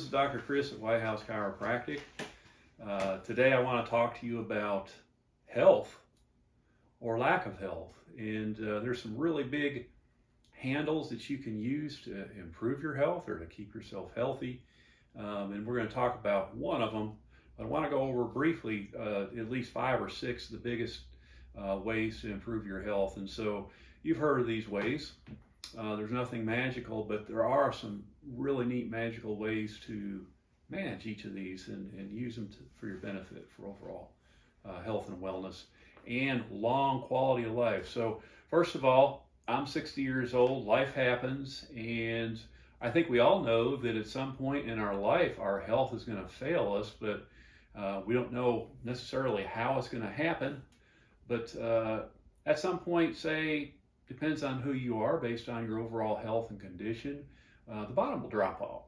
is Dr. Chris at White House Chiropractic. Today I want to talk to you about health or lack of health. And there's some really big handles that you can use to improve your health or to keep yourself healthy. And we're going to talk about one of them. I want to go over briefly at least 5 or 6 of the biggest ways to improve your health. And so you've heard of these ways. There's nothing magical, but there are some really neat magical ways to manage each of these and use them for your benefit for overall health and wellness and long quality of life. So first of all, I'm 60 years old, life happens, and I think we all know that at some point in our life our health is going to fail us, but we don't know necessarily how it's going to happen. But at some point, say, depends on who you are based on your overall health and condition, the bottom will drop out.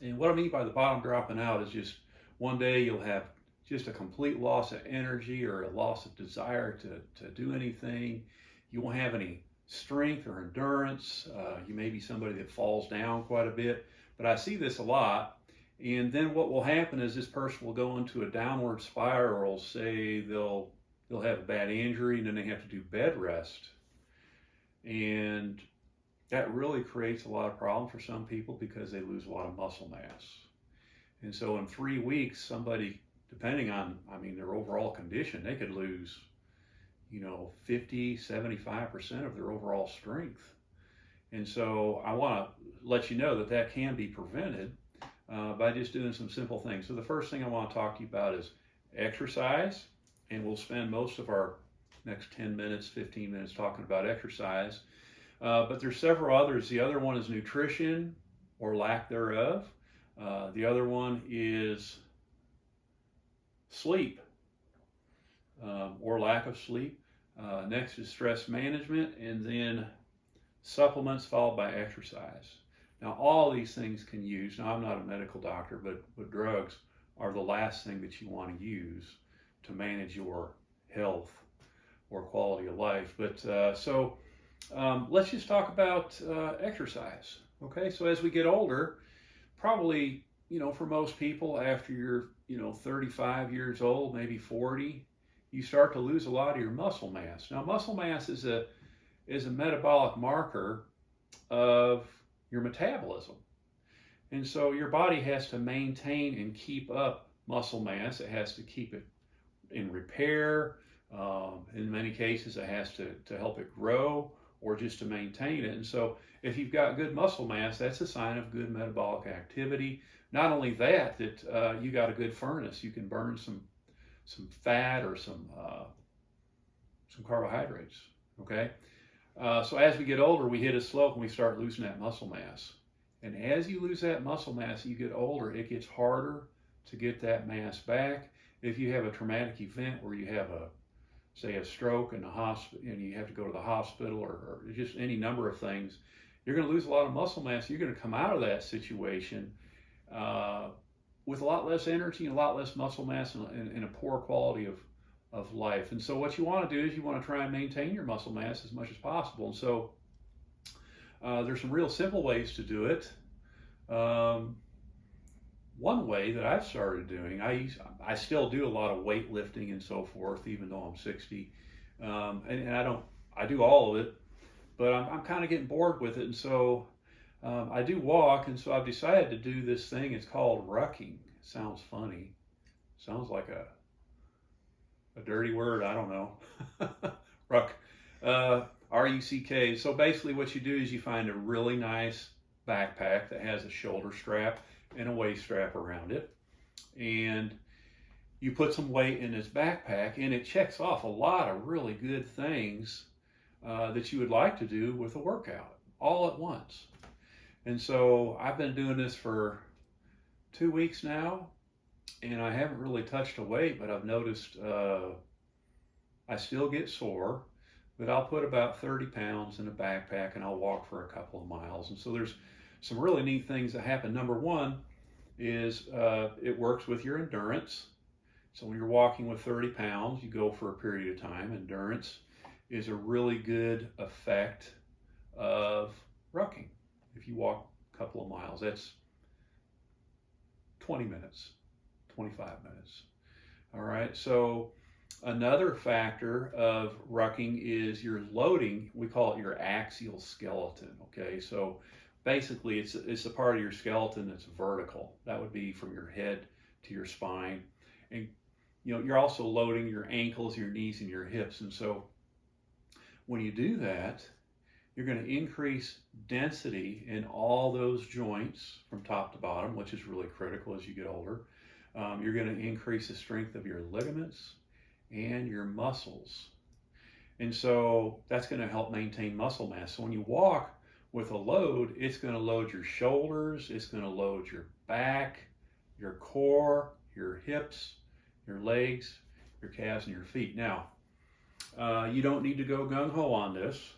And what I mean by the bottom dropping out is just one day you'll have just a complete loss of energy or a loss of desire to do anything. You won't have any strength or endurance. You may be somebody that falls down quite a bit, but I see this a lot. And then what will happen is this person will go into a downward spiral. Say they'll have a bad injury and then they have to do bed rest. And that really creates a lot of problem for some people because they lose a lot of muscle mass. And so in 3 weeks, somebody, depending on, their overall condition, they could lose, 50, 75% of their overall strength. And so I want to let you know that that can be prevented by just doing some simple things. So the first thing I want to talk to you about is exercise, and we'll spend most of our next 10 minutes, 15 minutes talking about exercise. But there's several others. The other one is nutrition or lack thereof. The other one is sleep or lack of sleep. Next is stress management, and then supplements followed by exercise. Now, all these things can use. Now, I'm not a medical doctor, but drugs are the last thing that you want to use to manage your health or quality of life. But let's just talk about exercise. Okay, so as we get older, probably, for most people after you're, 35 years old, maybe 40, you start to lose a lot of your muscle mass. Now, muscle mass is a metabolic marker of your metabolism. And so your body has to maintain and keep up muscle mass. It has to keep it in repair. In many cases, it has to help it grow or just to maintain it. And so if you've got good muscle mass, that's a sign of good metabolic activity. Not only that you got a good furnace. You can burn some fat or some carbohydrates, okay? So as we get older, we hit a slope and we start losing that muscle mass. And as you lose that muscle mass, you get older, it gets harder to get that mass back. If you have a traumatic event where you have say a stroke in the hospital and you have to go to the hospital or just any number of things, you're going to lose a lot of muscle mass. You're going to come out of that situation with a lot less energy and a lot less muscle mass and a poor quality of life. And so what you want to do is you want to try and maintain your muscle mass as much as possible. And so there's some real simple ways to do it. One way that I've started doing, I still do a lot of weightlifting and so forth, even though I'm 60, and I do all of it, but I'm kind of getting bored with it, and so I do walk, and so I've decided to do this thing. It's called rucking. It sounds funny, sounds like a dirty word. I don't know. Ruck, R-U-C-K. So basically, what you do is you find a really nice backpack that has a shoulder strap and a waist strap around it, and you put some weight in this backpack, and it checks off a lot of really good things that you would like to do with a workout all at once. And so I've been doing this for 2 weeks now, and I haven't really touched a weight, but I've noticed I still get sore, but I'll put about 30 pounds in a backpack and I'll walk for a couple of miles. And so there's some really neat things that happen. Number one is it works with your endurance. So when you're walking with 30 pounds, you go for a period of time. Endurance is a really good effect of rucking. If you walk a couple of miles, that's 20 minutes, 25 minutes. All right. So another factor of rucking is your loading. We call it your axial skeleton. Okay. So basically, it's a part of your skeleton that's vertical. That would be from your head to your spine, and you're also loading your ankles, your knees, and your hips. And so when you do that, you're going to increase density in all those joints from top to bottom, which is really critical as you get older. You're going to increase the strength of your ligaments and your muscles. And so that's going to help maintain muscle mass. So when you walk with a load, it's going to load your shoulders, it's going to load your back, your core, your hips, your legs, your calves, and your feet. Now, you don't need to go gung-ho on this.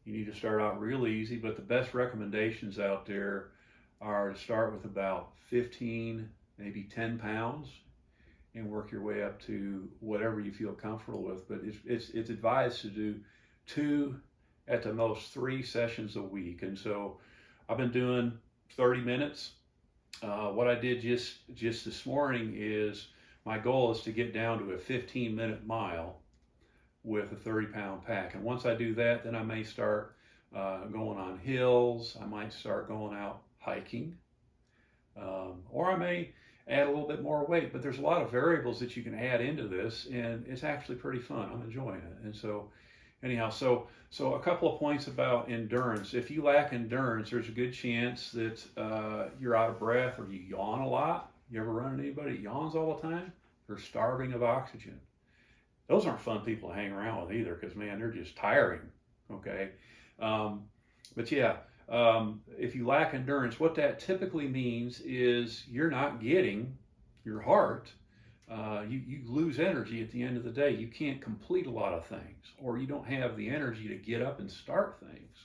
You need to start out real easy, but the best recommendations out there are to start with about 15, maybe 10 pounds and work your way up to whatever you feel comfortable with. But it's advised to do 2, at the most 3 sessions a week. And so I've been doing 30 minutes. What I did just this morning is my goal is to get down to a 15-minute mile with a 30-pound pack. And once I do that, then I may start going on hills. I might start going out hiking. Or I may add a little bit more weight. But there's a lot of variables that you can add into this, and it's actually pretty fun. I'm enjoying it. And so anyhow, so a couple of points about endurance. If you lack endurance, there's a good chance that you're out of breath or you yawn a lot. You ever run into anybody that yawns all the time? They're starving of oxygen. Those aren't fun people to hang around with either, because man, they're just tiring. Okay, but yeah, if you lack endurance, what that typically means is you're not getting your heart. You lose energy at the end of the day. You can't complete a lot of things, or you don't have the energy to get up and start things.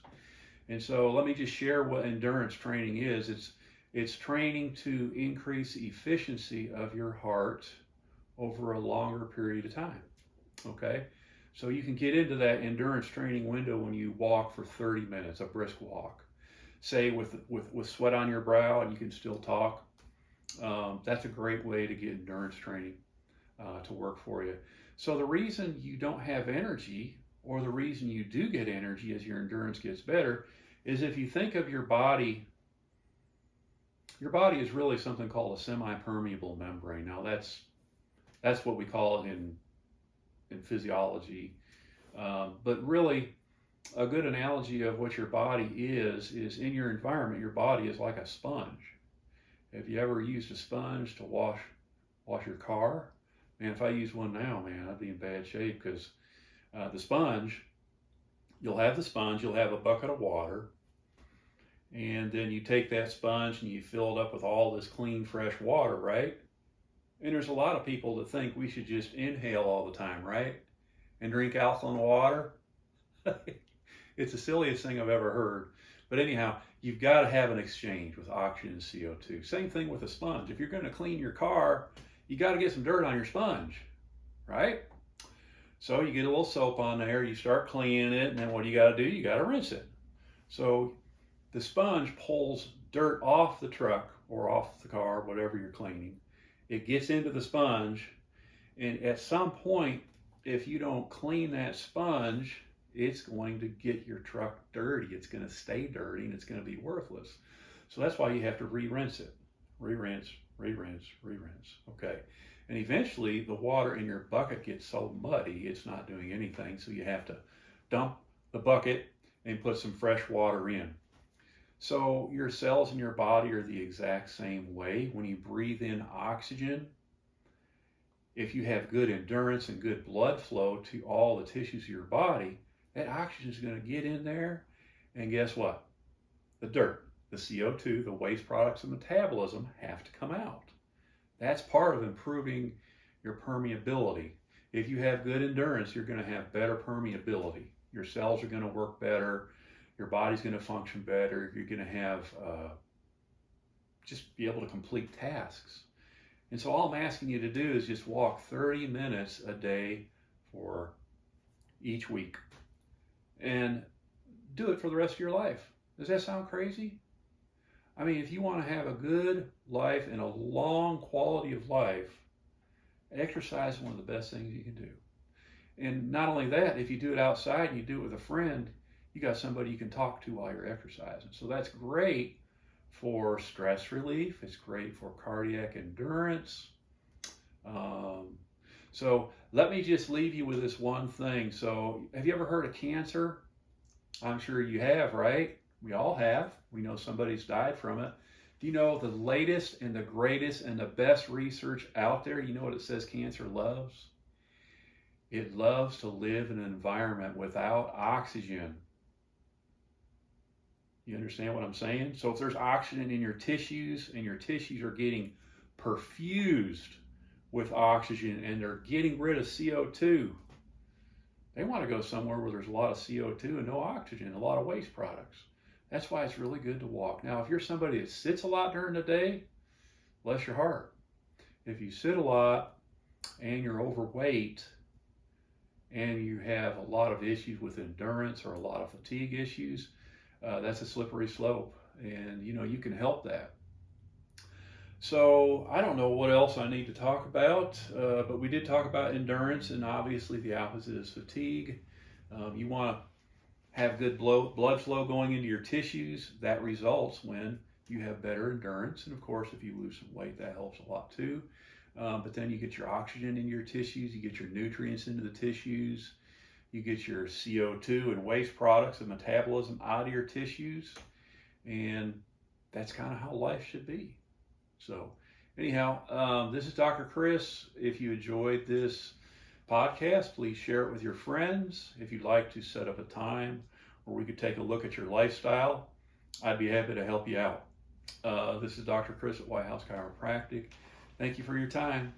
And so let me just share what endurance training is. It's training to increase the efficiency of your heart over a longer period of time. Okay, so you can get into that endurance training window when you walk for 30 minutes, a brisk walk. Say with sweat on your brow and you can still talk. That's a great way to get endurance training to work for you. So the reason you don't have energy, or the reason you do get energy as your endurance gets better, is if you think of your body is really something called a semi-permeable membrane. Now that's what we call it in physiology. But really, a good analogy of what your body is in your environment, your body is like a sponge. Have you ever used a sponge to wash your car? Man, if I use one now, man, I'd be in bad shape, because the sponge, you'll have a bucket of water, and then you take that sponge and you fill it up with all this clean, fresh water, right? And there's a lot of people that think we should just inhale all the time, right? And drink alkaline water. It's the silliest thing I've ever heard. But anyhow, you've got to have an exchange with oxygen and CO2. Same thing with a sponge. If you're going to clean your car, you got to get some dirt on your sponge, right? So you get a little soap on there, you start cleaning it, and then what do you got to do? You got to rinse it. So the sponge pulls dirt off the truck or off the car, whatever you're cleaning. It gets into the sponge, and at some point, if you don't clean that sponge, it's going to get your truck dirty. It's going to stay dirty, and it's going to be worthless. So that's why you have to re-rinse it. Re-rinse, re-rinse, re-rinse. Okay. And eventually, the water in your bucket gets so muddy, it's not doing anything. So you have to dump the bucket and put some fresh water in. So your cells in your body are the exact same way. When you breathe in oxygen, if you have good endurance and good blood flow to all the tissues of your body, that oxygen is going to get in there, and guess what? The dirt, the CO2, the waste products of metabolism have to come out. That's part of improving your permeability. If you have good endurance, you're going to have better permeability. Your cells are going to work better. Your body's going to function better. You're going to have just be able to complete tasks. And so all I'm asking you to do is just walk 30 minutes a day for each week, and do it for the rest of your life. Does that sound crazy? I mean, if you want to have a good life and a long quality of life, exercise is one of the best things you can do. And not only that, if you do it outside and you do it with a friend, you got somebody you can talk to while you're exercising. So that's great for stress relief. It's great for cardiac endurance. So let me just leave you with this one thing. So have you ever heard of cancer? I'm sure you have, right? We all have. We know somebody's died from it. Do you know the latest and the greatest and the best research out there? You know what it says cancer loves? It loves to live in an environment without oxygen. You understand what I'm saying? So if there's oxygen in your tissues and your tissues are getting perfused with oxygen and they're getting rid of CO2, they want to go somewhere where there's a lot of CO2 and no oxygen, a lot of waste products. That's why it's really good to walk. Now, if you're somebody that sits a lot during the day, bless your heart. If you sit a lot and you're overweight and you have a lot of issues with endurance or a lot of fatigue issues, that's a slippery slope. And, you can help that. So I don't know what else I need to talk about, but we did talk about endurance, and obviously the opposite is fatigue. You want to have good blood flow going into your tissues. That results when you have better endurance. And of course, if you lose some weight, that helps a lot too. But then you get your oxygen in your tissues, you get your nutrients into the tissues, you get your CO2 and waste products and metabolism out of your tissues. And that's kind of how life should be. So anyhow, this is Dr. Chris. If you enjoyed this podcast, please share it with your friends. If you'd like to set up a time where we could take a look at your lifestyle, I'd be happy to help you out. This is Dr. Chris at White House Chiropractic. Thank you for your time.